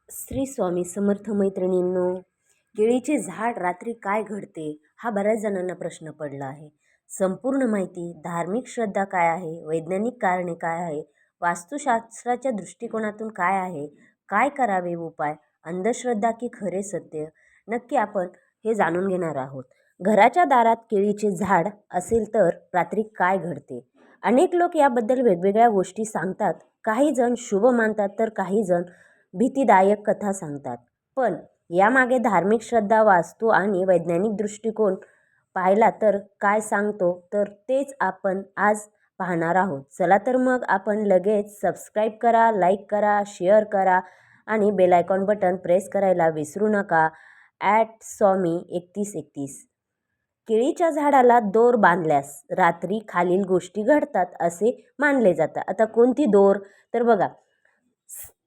श्री स्वामी समर्थ मैत्रिणींनो, केळीचे झाड रात्री काय घडते हा बऱ्याच जणांना प्रश्न पडला आहे. संपूर्ण माहिती, धार्मिक श्रद्धा काय आहे, वैज्ञानिक कारणे काय आहे, वास्तुशास्त्राच्या दृष्टिकोनातून काय आहे, काय करावे उपाय, अंधश्रद्धा की खरे सत्य, नक्की आपण हे जाणून घेणार आहोत. घराच्या दारात केळीचे झाड असेल तर रात्री काय घडते? अनेक लोक याबद्दल वेगवेगळ्या गोष्टी सांगतात. काही जण शुभ मानतात तर काही जण भीतीदायक कथा सांगतात. पण यामागे धार्मिक श्रद्धा, वास्तू आणि वैज्ञानिक दृष्टिकोन पाहिला तर काय सांगतो, तर तेच आपण आज पाहणार आहोत. चला तर मग आपण लगेच सबस्क्राईब करा, लाईक करा, शेअर करा आणि बेल आयकॉन बटन प्रेस करायला विसरू नका. @स्वामी3131. केळीच्या झाडाला दोर बांधल्यास रात्री खालील गोष्टी घडतात असे मानले जातात. आता कोणती दोर? तर बघा,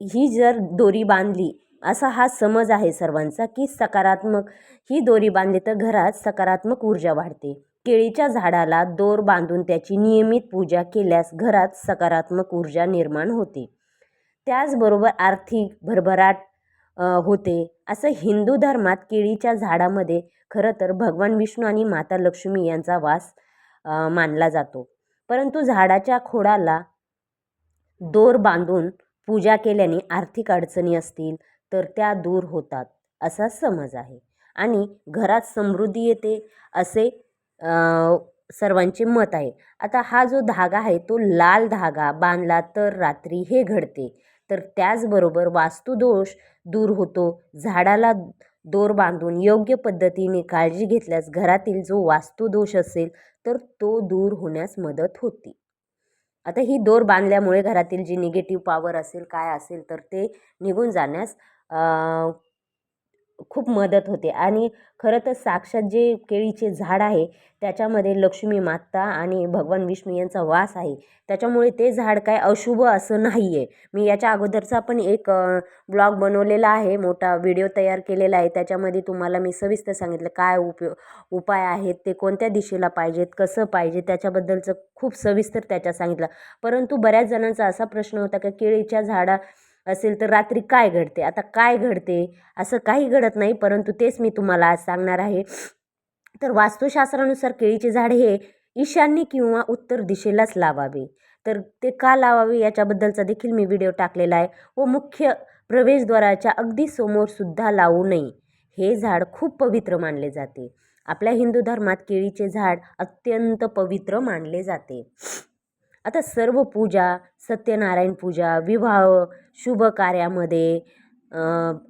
ही जर दोरी बांधली, असा हा समज आहे सर्वांचा की सकारात्मक, ही दोरी बांधली तर घरात सकारात्मक ऊर्जा वाढते. केळीच्या झाडाला दोर बांधून त्याची नियमित पूजा केल्यास घरात सकारात्मक ऊर्जा निर्माण होते. त्याचबरोबर आर्थिक भरभराट होते. असं हिंदू धर्मात केळीच्या झाडामध्ये खरं तर भगवान विष्णू आणि माता लक्ष्मी यांचा वास मानला जातो. परंतु झाडाच्या खोडाला दोर बांधून पूजा केल्याने आर्थिक अडचणी असतील तर त्या दूर होतात असा समज आहे आणि घरात समृद्धी येते असे सर्वांचे मत आहे. आता हा जो धागा आहे तो लाल धागा बांधला तर रात्री हे घडते. तर त्याचबरोबर वास्तुदोष दूर होतो. झाडाला दोर बांधून योग्य पद्धतीने काळजी घेतल्यास घरातील जो वास्तुदोष असेल तर तो दूर होण्यास मदत होते. आता ही दोर बांधल्यामुळे घरातील जी निगेटिव्ह पॉवर असेल, काय असेल तर ते निघून जाण्यास खूप मदत होते. आणि खरं तर साक्षात जे केळीचे झाड आहे त्याच्यामध्ये लक्ष्मी माता आणि भगवान विष्णू यांचा वास आहे. त्याच्यामुळे ते झाड काय अशुभ असं नाही आहे. मी याच्या अगोदरचा पण एक ब्लॉग बनवलेला आहे, मोठा व्हिडिओ तयार केलेला आहे. त्याच्यामध्ये तुम्हाला मी सविस्तर सांगितलं काय उपाय आहेत, ते कोणत्या दिशेला पाहिजेत, कसं पाहिजे, त्याच्याबद्दलचं खूप सविस्तर त्याच्यात सांगितलं. परंतु बऱ्याच जणांचा असा प्रश्न होता की केळीच्या झाडा असेल तर रात्री काय घडते? आता काय घडते? असं काही घडत नाही, परंतु तेच मी तुम्हाला आज सांगणार आहे. तर वास्तुशास्त्रानुसार केळीचे झाड हे ईशान्य किंवा उत्तर दिशेलाच लावावे. तर ते का लावावे याच्याबद्दलचा देखील मी व्हिडिओ टाकलेला आहे. व मुख्य प्रवेशद्वाराच्या अगदी समोर सुद्धा लावू नये. हे झाड खूप पवित्र मानले जाते. आपल्या हिंदू धर्मात केळीचे झाड अत्यंत पवित्र मानले जाते. आता सर्व पूजा, सत्यनारायण पूजा, विवाह, शुभ कार्यामध्ये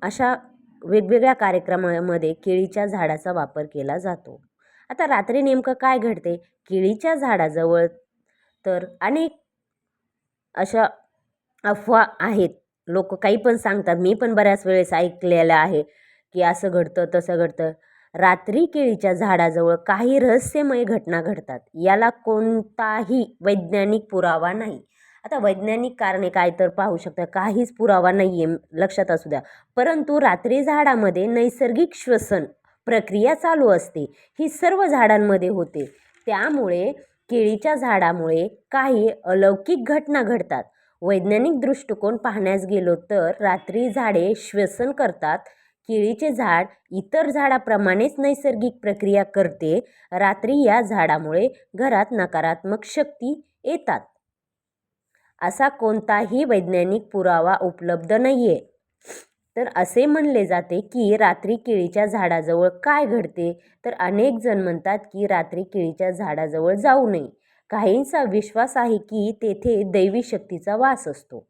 अशा वेगवेगळ्या कार्यक्रमामध्ये केळीच्या झाडाचा वापर केला जातो. आता रात्री नेमकं काय घडते? केळीच्या झाडाजवळ तर अनेक अशा अफवा आहेत. लोक काही पण सांगतात. मी पण बऱ्याच वेळेस ऐकलेलं आहे की असं घडतं, तसं घडतं. रात्री केळीच्या झाडाजवळ काही रहस्यमय घटना घडतात. याला कोणताही वैज्ञानिक पुरावा नाही. आता वैज्ञानिक कारणे काय तर पाहू शकता, काहीच पुरावा नाही आहे, लक्षात असू द्या. परंतु रात्री झाडामध्ये नैसर्गिक श्वसन प्रक्रिया चालू असते. ही सर्व झाडांमध्ये होते. त्यामुळे केळीच्या झाडामुळे काही अलौकिक घटना घडतात. वैज्ञानिक दृष्टिकोन पाहण्यास गेलो तर रात्री झाडे श्वसन करतात. केळीचे झाड इतर झाडाप्रमाणेच नैसर्गिक प्रक्रिया करते. रात्री या झाडामुळे घरात नकारात्मक शक्ती येतात. असा कोणताही वैज्ञानिक पुरावा उपलब्ध नाही आहे. तर असे म्हणले जाते की रात्री केळीच्या झाडाजवळ काय घडते? तर अनेक जण म्हणतात की रात्री केळीच्या झाडाजवळ जाऊ नये. काहींचा विश्वास आहे की तेथे दैवी शक्तीचा वास असतो.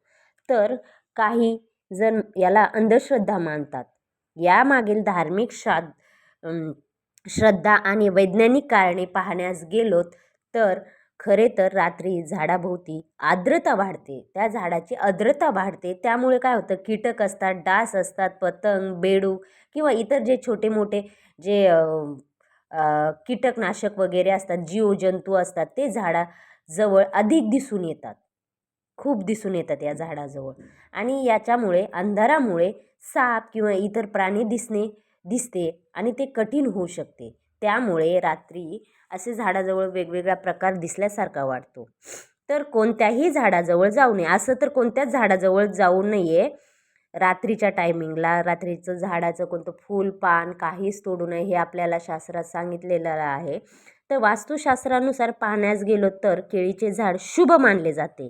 तर काही जण याला अंधश्रद्धा मानतात. यामागील धार्मिक श्रद्धा आणि वैज्ञानिक कारणे पाहण्यास गेलोत तर खरे तर रात्री झाडाभोवती आर्द्रता वाढते. त्या झाडाची आर्द्रता वाढते. त्यामुळे काय होतं, कीटक असतात, डास असतात, पतंग, बेडूक किंवा इतर जे छोटे मोठे जे कीटकनाशक वगैरे असतात, जीवजंतू असतात, ते झाडाजवळ अधिक दिसून येतात. खूप दिसून येतात या झाडाजवळ. आणि याच्यामुळे अंधारामुळे साप किंवा इतर प्राणी दिसते आणि ते कठीण होऊ शकते. त्यामुळे रात्री असे झाडाजवळ वेगवेगळा प्रकार दिसल्यासारखा वाटतो. तर कोणत्याही झाडाजवळ जाऊ नये. असं तर कोणत्याच झाडाजवळ जाऊ नये. रात्रीच्या टायमिंगला रात्रीचं झाडाचं कोणतं फूल पान काहीच तोडू नये हे आपल्याला शास्त्रात सांगितलेलं आहे. तर वास्तुशास्त्रानुसार पाहण्यास गेलो तर केळीचे झाड शुभ मानले जाते,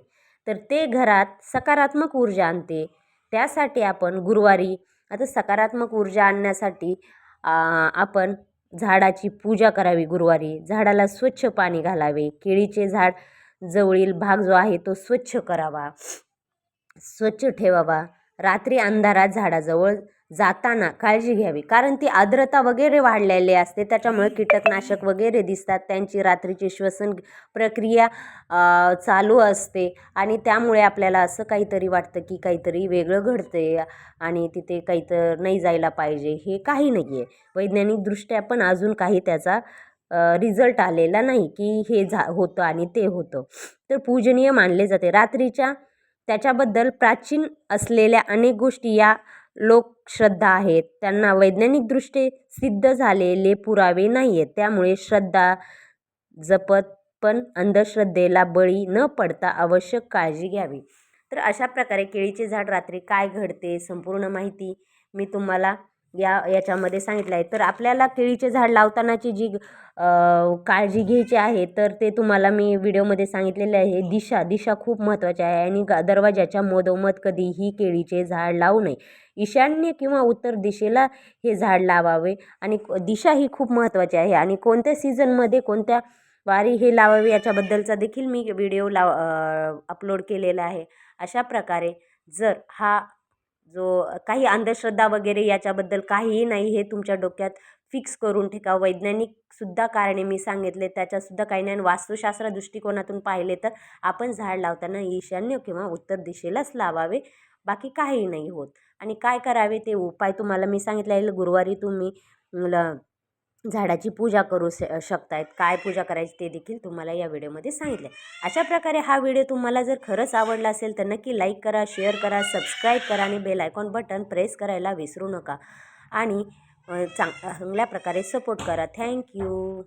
तर ते घरात सकारात्मक ऊर्जा आणते. त्यासाठी आपण गुरुवारी आता सकारात्मक ऊर्जा आणण्यासाठी आपण झाडाची पूजा करावी. गुरुवारी झाडाला स्वच्छ पाणी घालावे. केळीचे झाड जवळील भाग जो आहे तो स्वच्छ करावा, स्वच्छ ठेवावा. रात्री अंधारात झाडाजवळ जाताना काळजी घ्यावी, कारण ती आर्द्रता वगैरे वाढलेली असते, त्याच्यामुळे कीटकनाशक वगैरे दिसतात, त्यांची रात्रीची श्वसन प्रक्रिया चालू असते आणि त्यामुळे आपल्याला असं काहीतरी वाटतं की काहीतरी वेगळं घडतंय आणि तिथे काहीतर नाही जायला पाहिजे. हे काही नाही आहे. वैज्ञानिकदृष्ट्या पण अजून काही त्याचा रिझल्ट आलेला नाही की हे होतं आणि ते होतं. तर पूजनीय मानले जाते. रात्रीच्या त्याच्याबद्दल प्राचीन असलेल्या अनेक गोष्टी या लोकश्रद्धा आहेत. त्यांना वैज्ञानिकदृष्ट्या सिद्ध झालेले पुरावे नाही आहेत. त्यामुळे श्रद्धा जपत पण अंधश्रद्धेला बळी न पडता आवश्यक काळजी घ्यावी. तर अशा प्रकारे केळीचे झाड रात्री काय घडते संपूर्ण माहिती मी तुम्हाला याच्यामध्ये सांगितलं आहे. तर आपल्याला केळीचे झाड लावतानाची जी काळजी घ्यायची आहे तर ते तुम्हाला मी व्हिडिओमध्ये सांगितलेले आहे. दिशा खूप महत्त्वाची आहे आणि दरवाजाच्या मधोमध कधीही केळीचे झाड लावू नये. ईशान्य किंवा उत्तर दिशेला हे झाड लावावे आणि दिशा ही खूप महत्त्वाची आहे आणि कोणत्या सीझनमध्ये कोणत्या वारी हे लावावे याच्याबद्दलचा देखील मी व्हिडिओ अपलोड केलेला आहे. अशा प्रकारे जर हा जो काही अंधश्रद्धा वगैरे याच्याबद्दल काहीही नाही, हे तुमच्या डोक्यात फिक्स करून ठेवा. वैज्ञानिकसुद्धा कारणे मी सांगितले, त्याच्यासुद्धा काही नाही. वास्तुशास्त्र दृष्टिकोनातून पाहिले तर आपण झाड लावताना ईशान्य किंवा उत्तर दिशेलाच लावावे, बाकी काही नाही होत. आणि काय करावे ते उपाय तुम्हाला मी सांगितले आहे. गुरुवारी तुम्ही झाडाची पूजा करू शकतायत. काय पूजा करायची ते देखील तुम्हाला या व्हिडिओमध्ये सांगितले. अशा प्रकारे हा व्हिडिओ तुम्हाला जर खरंच आवडला असेल तर नक्की लाईक करा, शेअर करा, सबस्क्राईब करा आणि बेल आयकॉन बटन प्रेस करायला विसरू नका आणि चांगल्या प्रकारे सपोर्ट करा. थँक्यू.